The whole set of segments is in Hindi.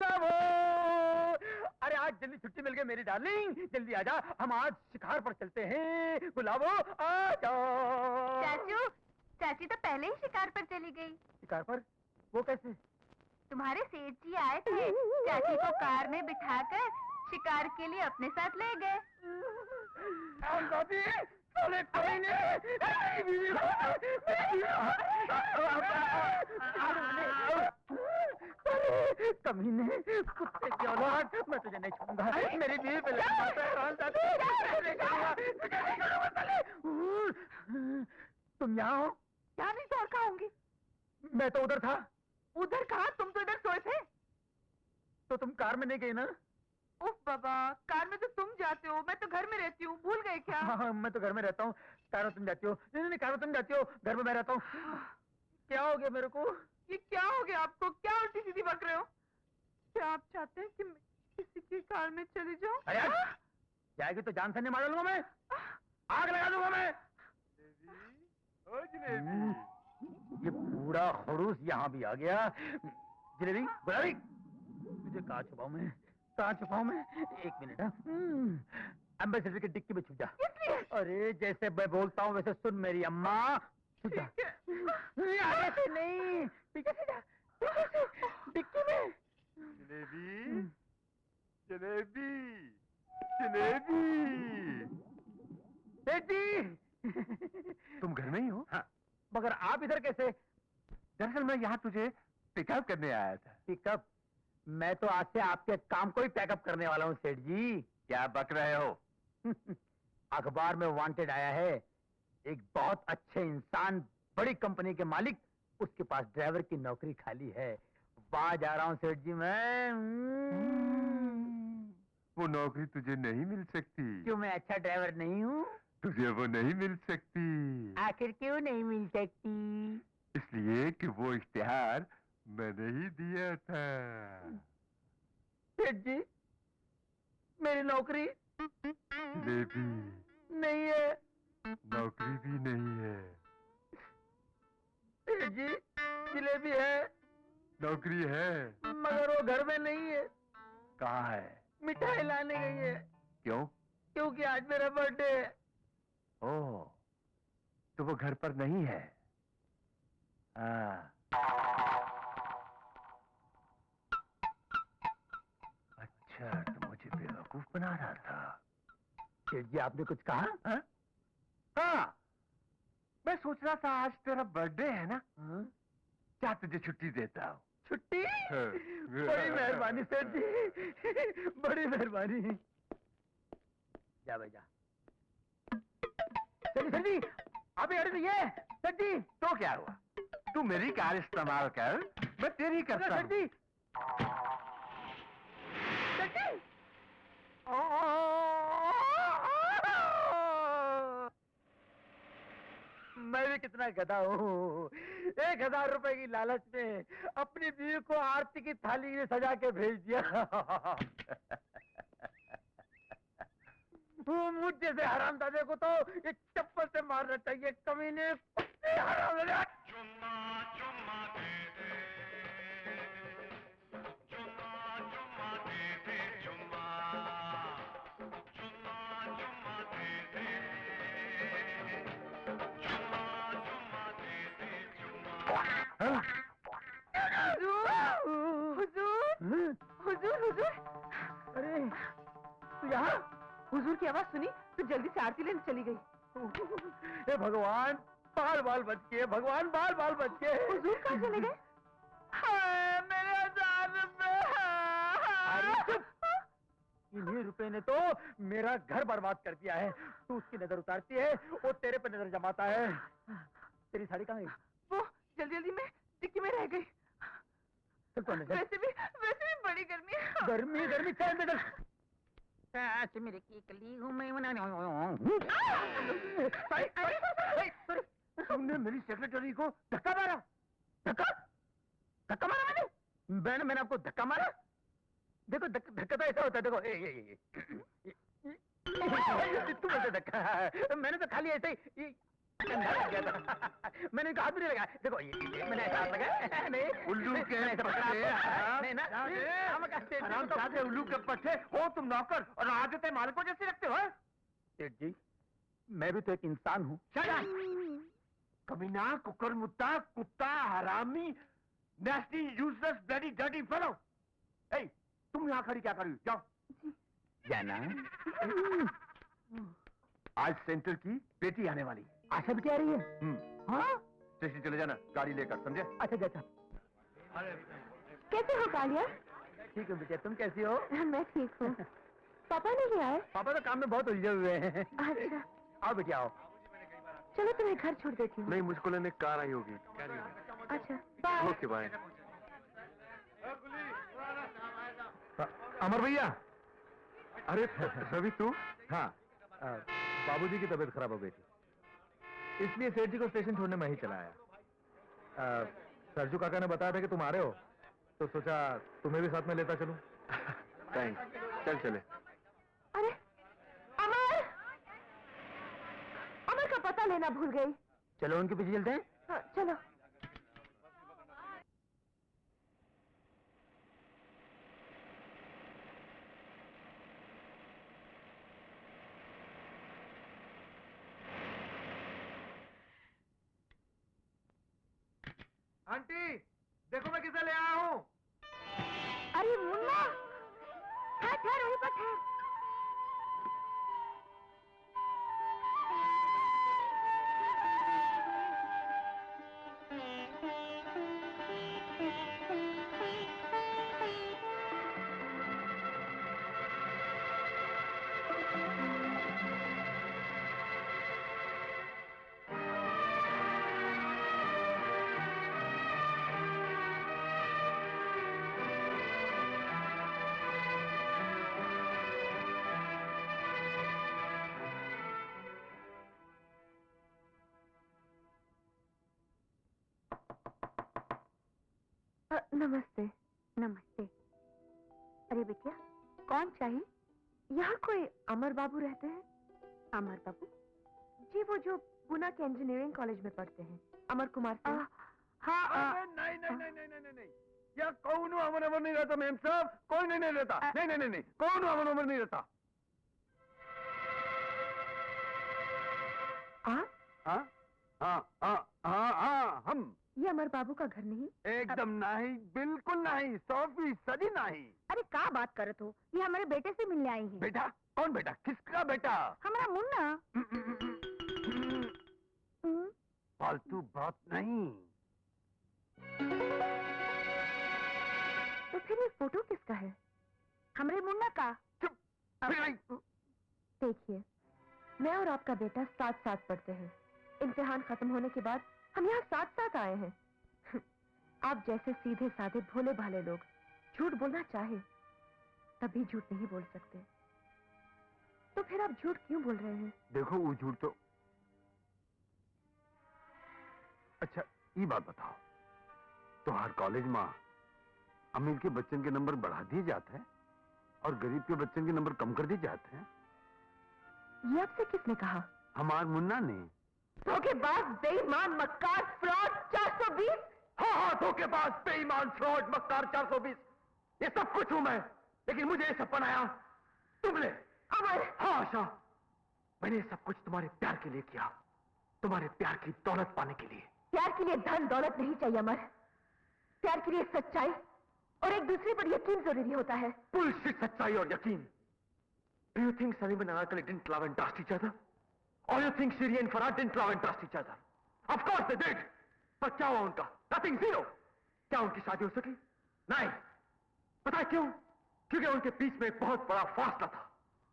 सब अरे आज जल्दी छुट्टी मिल गई मेरी डार्लिंग, जल्दी आजा, हम आज शिकार पर चलते हैं। गुलाबो आ जाओ। चाचू, चाची तो पहले ही शिकार पर चली गई। शिकार पर? वो कैसे? तुम्हारे सेठ जी आए थे, चाची को कार में बिठाकर शिकार के लिए अपने साथ ले गए। कमीने, कुत्ते की औलाद, मैं तुझे नहीं छोड़ूंगा, मेरी बीवी पे तुम यहाँ हो? यहाँ नहीं तो और कहाँ होंगी? मैं तो उधर था। उधर कहाँ? तुम तो इधर सोए थे। तो तुम कार में नहीं गई ना? उफ बाबा, कार में तो तुम जाते हो, मैं तो घर में रहती हूँ, भूल गए क्या? हाँ, मैं तो घर में रहता हूँ, कार में तुम जाती हो। नहीं नहीं, कार में तुम जाती हो, घर में मैं रहता हूँ। क्या हो गया मेरे को? ये क्या हो गया आपको? क्या उल्टी सीधी बक रहे हो? क्या आप चाहते हैं कि मैं किसी की कार में चली जाऊँ? अरे जाएगी तो जान से नहीं मार लूंगा मैं, आग लगा दूंगा मैं। ओ जलेबी, ये पूरा खड़ूस यहाँ भी आ गया। जलेबी, गुलाबी, तुझे कहाँ छुपाऊं मैं, कहाँ छुपाऊं मैं? एक मिनट। एम्बेसडर की डिक्की में छुप जा। अरे जैसे मैं बोलता हूँ वैसे सुन मेरी अम्मा, छुप जा। आगे से नहीं, पीछे से जा, पीछे से, डिक्की में। जलेबी, जलेबी, जलेबी। बेटी, तुम घर में ही हो? हाँ, मगर आप इधर कैसे? दरअसल मैं यहाँ तुझे पिकअप करने आया था। पिकअप? मैं तो आज से आपके काम को ही पैकअप करने वाला हूँ सेठ जी। क्या बक रहे हो? अखबार में वांटेड आया है, एक बहुत अच्छे इंसान, बड़ी कंपनी के मालिक, उसके पास ड्राइवर की नौकरी खाली है। वहां जा रहा हूँ सेठ जी मैं। वो नौकरी तुझे नहीं मिल सकती। क्यों, मैं अच्छा ड्राइवर नहीं हूँ? तुझे वो नहीं मिल सकती। आखिर क्यों नहीं मिल सकती? इसलिए कि वो इश्तिहार मैंने ही दिया था। सेठ जी, मेरी नौकरी जलेबी, नहीं है। नौकरी भी नहीं है। सेठ जी, जलेबी है, नौकरी है, मगर वो घर में नहीं है। कहाँ है? मिठाई लाने गई है। क्यों? क्योंकि आज मेरा बर्थडे है। ओह, तो वो घर पर नहीं है। हाँ, अच्छा, तो मुझे बेवकूफ बना रहा था। सेठ जी, आपने कुछ कहा? हाँ? हाँ, मैं सोच रहा था आज तेरा बर्थडे है ना, हाँ? क्या तुझे छुट्टी देता हूँ। छुट्टी? बड़ी मेहरबानी सेठ जी, बड़ी मेहरबानी। जा भाई जा। सेठ जी, आप अड़े ये सेठ जी। तो क्या हुआ? तू मेरी कार इस्तेमाल कर, मैं तेरी करता सेठ जी, सेठ जी। मैं भी कितना गधा हूँ, 1000 रुपए की लालच में अपनी बीवी को आरती की थाली में सजा के भेज दिया। मुझ जैसे हरामजादे को तो ये चप्पल से मारना चाहिए। कमीने, कुत्ते, हरामजादे। चुम्मा चुम्मा दे दे, चुम्मा चुम्मा दे दे, चुम्मा चुम्मा चुम्मा दे दे, चुम्मा चुम्मा दे दे, चुम्मा। हुजूर, हुजूर, हुजूर। अरे तू यहाँ? हुजूर की आवाज सुनी तो जल्दी से आरती लेने चली गई। हे भगवान, बाल बाल बच गए, भगवान, बाल बाल बच गए। हुजूर कहाँ चले गए? हाय, मेरे 1000 रुपए। अरे चुप! इन्हीं रुपए ने तो मेरा घर बर्बाद कर दिया है। तू उसकी नजर उतारती है, वो तेरे पे नजर जमाता है। तेरी साड़ी कहाँ गई? वो जल्दी जल्दी में डिक्की में रह गई। चल तो अंदर। वैसे भी बड़ी गर्मी है। गर्मी गर्मी, चल अंदर चल। मेरे की कली हूँ मैं तुमने मेरी सेक्रेटरी को धक्का मारा? धक्का? धक्का मारा मैंने आपको धक्का मारा? देखो धक्का तो ऐसा होता है, देखो तुम ऐसे धक्का, मैंने तो खाली ऐसे ही कंधा लग गया था। मैंने इनका हाथ भी नहीं लगाया। देखो ये मैंने ऐसा हाथ लगाया नहीं। उल्लू के मैंने ऐसा पकड़ा। पट्टे, नहीं ना हम कहते हैं हराम जादे उल्लू के पट्टे हो तुम नौकर और आदतें मालिकों जैसे रखते हो। सेठ जी मैं भी तो एक इंसान हूँ। कमीना, कुकर मुत्ता, कुत्ता, हरामी, nasty, useless, bloody, dirty fellow. Hey, तुम यहाँ खड़ी क्या कर रही हो? जाओ। जाना आज सेंटर की बेटी आने वाली। आशा बिटिया आ रही है। हाँ स्टेशन चले जाना गाड़ी लेकर, समझे? अच्छा अच्छा। कैसे हो कालिया? ठीक है बिटिया तुम कैसी हो? मैं ठीक हूँ। पापा नहीं आए? पापा तो काम में बहुत उलझे हुए हैं। अच्छा आओ बिटिया आओ। चलो तुम्हें घर छोड़ देती हूँ। नहीं, मुझको लेने कार आई होगी। अच्छा बाय। Okay bye. अमर भैया, अरे रवि तू? हाँ बाबूजी की तबीयत खराब हो गई थी, इसलिए सेठ जी को स्टेशन छोड़ने में ही चला आया। सरजू काका ने बताया था कि तुम आ रहे हो, तो सोचा तुम्हें भी साथ में लेता चलूं। थैंक्स, चल चले। अरे अमर, अमर का पता लेना भूल गई। चलो उनके पीछे चलते हैं। हाँ, चलो। आंटी देखो मैं किसे ले आया हूँ। अरे मुन्ना, ठहर ठहर वहीं पर ठहर। नमस्ते। नमस्ते। अरे बिटिया, कौन चाहिए? यहाँ कोई अमर बाबू रहते हैं? अमर बाबू? जी, वो जो पुणे के इंजीनियरिंग कॉलेज में पढ़ते हैं, अमर कुमार सिंह। हाँ नहीं नहीं नहीं नहीं नहीं नहीं, या कौन अमर अमर नहीं रहता मैम साहब, कोई नहीं रहता। नहीं नहीं नहीं, कौन अमर अमर नहीं रहता। आप? हाँ हाँ हाँ हाँ हाँ, हम। ये अमर बाबू का घर नहीं? एकदम नहीं, बिल्कुल नहीं, 100% नहीं। अरे क्या बात करत हो, ये हमारे बेटे से मिलने आई हैं। बेटा? कौन बेटा? किसका बेटा? हमारा मुन्ना। फालतू बात नहीं। तो फिर ये फोटो किसका है? हमारे मुन्ना का। चुप। फिर नहीं। देखिए, मैं और आपका बेटा साथ साथ पढ़ते हैं। इम्तिहान खत्म होने के बाद हम यहाँ साथ साथ आए हैं। आप जैसे सीधे साधे भोले भाले लोग झूठ बोलना चाहे तभी झूठ नहीं बोल सकते। तो फिर आप झूठ क्यों बोल रहे हैं? देखो वो झूठ तो। अच्छा ये बात बताओ, तो हर कॉलेज में अमीर के बच्चन के नंबर बढ़ा दिए जाते हैं और गरीब के बच्चन के नंबर कम कर दिए जाते हैं? ये आपसे किसने कहा? हमार मुन्ना ने। धोखेबाज, बेईमान, मक्कार, फ्रॉड 420। हाँ हाँ, धोखेबाज, बेईमान, फ्रॉड, मक्कार 420, ये सब कुछ हूं मैं, लेकिन मुझे ये सब बनाया तुमने। अमर! हाँ आशा, मैंने ये सब कुछ तुम्हारे प्यार के लिए किया, तुम्हारे प्यार की दौलत पाने के लिए। प्यार के लिए धन दौलत नहीं चाहिए अमर। प्यार के लिए सच्चाई और एक दूसरे पर यकीन जरूरी होता है। बुलशिट, सच्चाई और यकीन। Do you think Salim and Anarkali didn't love and trust each other? Or you think Shiri and Farhad didn't love and trust each other? Of course they did. पर क्या हुआ उनका? Nothing, zero. क्या उनकी शादी हो सकी? नहीं। पता है क्यों? क्योंकि उनके बीच में एक बहुत बड़ा फासला था,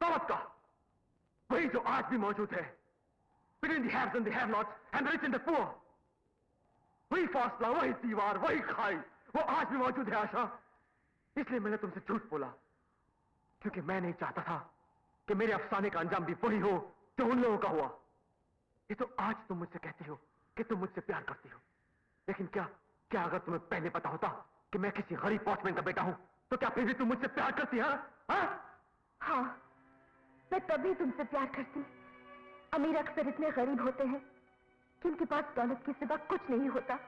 दौलत का, वही जो आज भी मौजूद है, between the haves and the have-nots and the rich and the poor. वही फासला, वही दीवार, वही खाई, वो आज भी मौजूद है आशा। इसलिए मैंने तुमसे झूठ बोला, क्योंकि मैं नहीं चाहता था कि मेरे अफसाने का अंजाम भी वही हो जो उन लोगों का हुआ। ये तो आज तुम मुझसे कहती हो कि तुम मुझसे प्यार करती हो, लेकिन क्या अगर तुम्हें पहले पता होता कि मैं किसी गरीब वॉचमैन का बेटा हूं, तो क्या फिर भी तुम मुझसे प्यार करती? हाँ, मैं तभी तुमसे प्यार करती। अमीर अक्सर इतने गरीब होते हैं कि इनके पास दौलत के सिवा कुछ नहीं होता।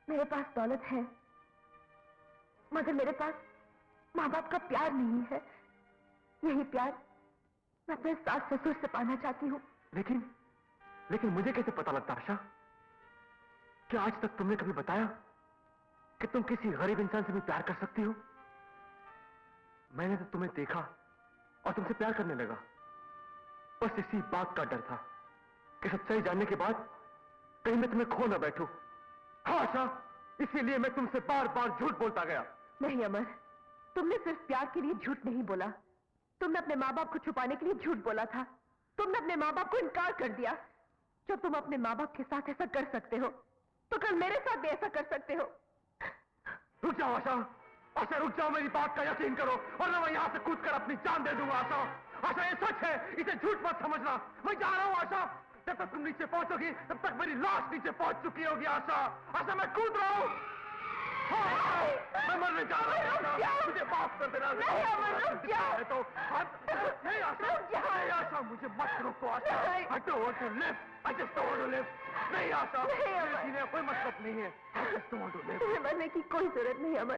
मेरे पास दौलत है, मगर मेरे पास माँ बाप का प्यार नहीं है। यही प्यार मैं अपने सास ससुर से पाना चाहती हूँ। लेकिन मुझे कैसे पता लगता आशा? क्या आज तक तुमने कभी बताया कि तुम किसी गरीब इंसान से भी प्यार कर सकती हो? मैंने तो तुम्हें देखा और तुमसे प्यार करने लगा। बस इसी बात का डर था कि सच्चाई जानने के बाद कहीं मैं तुम्हें खो न बैठूं। हाँ आशा, इसीलिए मैं तुमसे बार बार झूठ बोलता गया। नहीं अमर, तुमने सिर्फ प्यार के लिए झूठ नहीं बोला, तुमने अपने माँ बाप को छुपाने के लिए झूठ बोला था। तुमने अपने माँ बाप को इनकार कर दिया। जब तुम अपने माँ बाप के साथ ऐसा कर सकते हो, तो कल मेरे साथ भी ऐसा कर सकते हो। रुक जाओ आशा, आशा रुक जाओ, मेरी बात का यकीन करो वरना मैं यहाँ से कूदकर अपनी जान दे दूंगा। आशा, आशा ये सच है, इसे झूठ मत समझना। मैं जा रहा हूँ आशा, जब तक तुम नीचे पहुंचोगी तब तक मेरी लाश नीचे पहुंच चुकी होगी। आशा, आशा मैं कूद रहा हूँ। हाँ, आशा, मैं मरने जा रहा हूँ। आशा, मुझे माफ कर देना। नहीं अमर, रुक जाओ। तो नहीं आशा, नहीं आशा, मुझे मत रोको आशा। I don't want to live. I just don't want to live. नहीं आशा, मेरे जीने का कोई मतलब नहीं है। I just don't want to live. तुम्हें मरने की कोई जरूरत नहीं अमर।